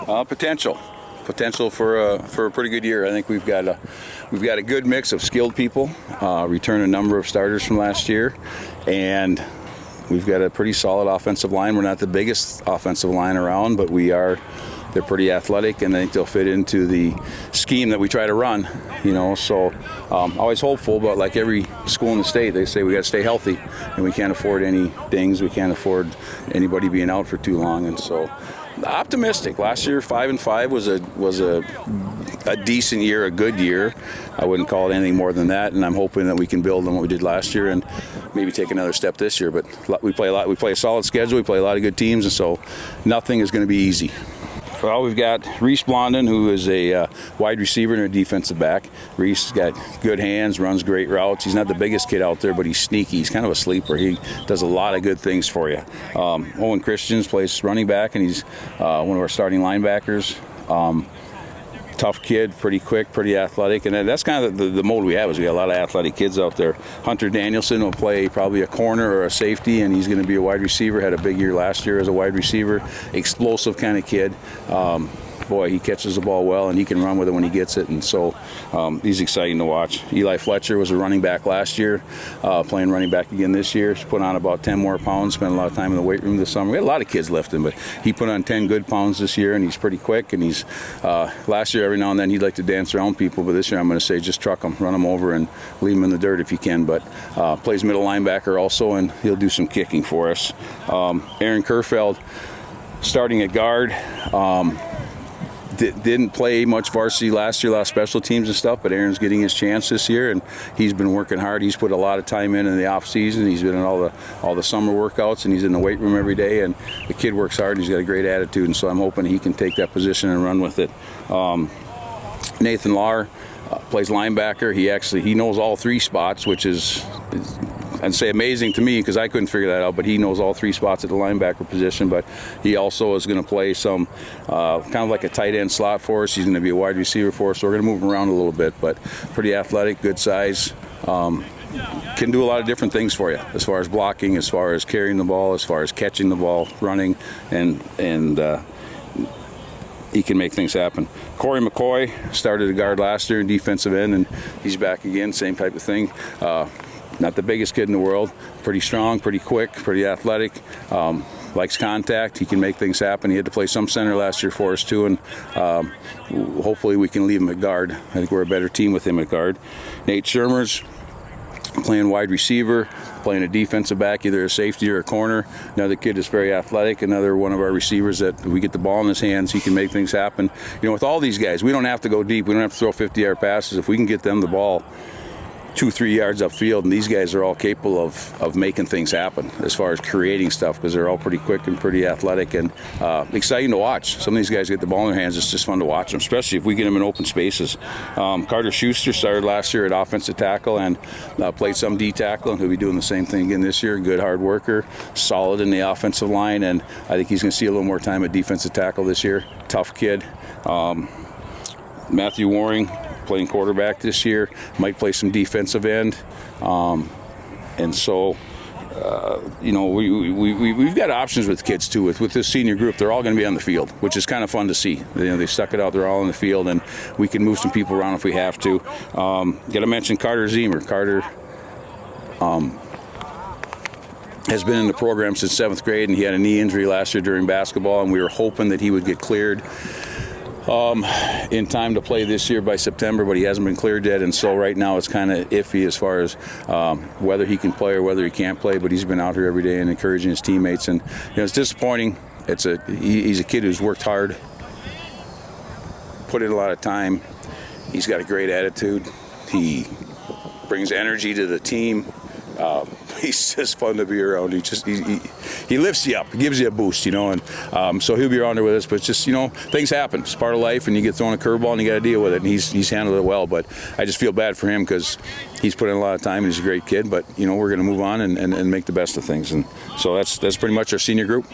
Potential for a pretty good year. I think we've got a good mix of skilled people. Return a number of starters from last year, and we've got a pretty solid offensive line. We're not the biggest offensive line around, but they're pretty athletic, and I think they'll fit into the scheme that we try to run. So always hopeful, but like every school in the state, they say we got to stay healthy, and we can't afford any dings. We can't afford anybody being out for too long, and so optimistic. Last year, 5-5 was a decent year, a good year. I wouldn't call it anything more than that, and I'm hoping that we can build on what we did last year and maybe take another step this year. But we play a solid schedule. We play a lot of good teams, and so nothing is going to be easy. Well, we've got Rhys Blondin, who is a wide receiver and a defensive back. Rhys has got good hands, runs great routes. He's not the biggest kid out there, but he's sneaky. He's kind of a sleeper. He does a lot of good things for you. Owen Christians plays running back, and he's one of our starting linebackers. Tough kid, pretty quick, pretty athletic, and that's kind of the mode we have. Is we got a lot of athletic kids out there. Hunter Danielson will play probably a corner or a safety, and he's going to be a wide receiver. Had a big year last year as a wide receiver. Explosive kind of kid. Boy, he catches the ball well, and he can run with it when he gets it, and so he's exciting to watch. Eli Fletcher was a running back last year, playing running back again this year. He's put on about 10 more pounds, spent a lot of time in the weight room this summer. We had a lot of kids lifting, but he put on 10 good pounds this year, and he's pretty quick, and he's last year every now and then he'd like to dance around people, but this year I'm going to say just truck him, run him over, and leave him in the dirt if you can, but plays middle linebacker also, and he'll do some kicking for us. Aaron Kerfeld starting at guard. Didn't play much varsity last year, a lot of special teams and stuff, but Aaron's getting his chance this year, and he's been working hard. He's put a lot of time in the off season. He's been in all the summer workouts, and he's in the weight room every day, and the kid works hard, and he's got a great attitude, and so I'm hoping he can take that position and run with it. Nathan Lahr plays linebacker. He knows all three spots, which is I'd say amazing to me because I couldn't figure that out, but he knows all three spots at the linebacker position. But he also is going to play some kind of like a tight end slot for us. He's going to be a wide receiver for us, so we're going to move him around a little bit, but pretty athletic, good size. Can do a lot of different things for you as far as blocking, as far as carrying the ball, as far as catching the ball, running, and he can make things happen. Corey McCoy started a guard last year in defensive end, and he's back again, same type of thing. Not the biggest kid in the world, pretty strong, pretty quick, pretty athletic, likes contact. He can make things happen. He had to play some center last year for us too, and hopefully we can leave him at guard. I think we're a better team with him at guard. Nate Schermer's playing wide receiver, playing a defensive back, either a safety or a corner. Another kid is very athletic, another one of our receivers that we get the ball in his hands, he can make things happen. With all these guys, we don't have to go deep. We don't have to throw 50-yard passes. If we can get them the ball 2-3 yards upfield, and these guys are all capable of making things happen as far as creating stuff because they're all pretty quick and pretty athletic and exciting to watch. Some of these guys get the ball in their hands. It's just fun to watch them, especially if we get them in open spaces. Carter Schuster started last year at offensive tackle and played some D tackle, and he'll be doing the same thing again this year. Good hard worker, solid in the offensive line, and I think he's going to see a little more time at defensive tackle this year. Tough kid. Matthew Waring playing quarterback this year, might play some defensive end, and so we've got options with kids too. With this senior group, they're all going to be on the field, which is kind of fun to see. They stuck it out. They're all on the field, and we can move some people around if we have to. Got to mention Carter Zeemer. Carter has been in the program since 7th grade, and he had a knee injury last year during basketball, and we were hoping that he would get cleared in time to play this year by September, but he hasn't been cleared yet, and so right now it's kind of iffy as far as whether he can play or whether he can't play, but he's been out here every day and encouraging his teammates, and it's disappointing. He's a kid who's worked hard, put in a lot of time. He's got a great attitude. He brings energy to the team. He's just fun to be around. He lifts you up, gives you a boost, and so he'll be around there with us. But it's just, things happen. It's part of life, and you get thrown a curveball, and you got to deal with it. And he's handled it well. But I just feel bad for him because he's put in a lot of time, and he's a great kid. But we're going to move on and make the best of things. And so that's pretty much our senior group.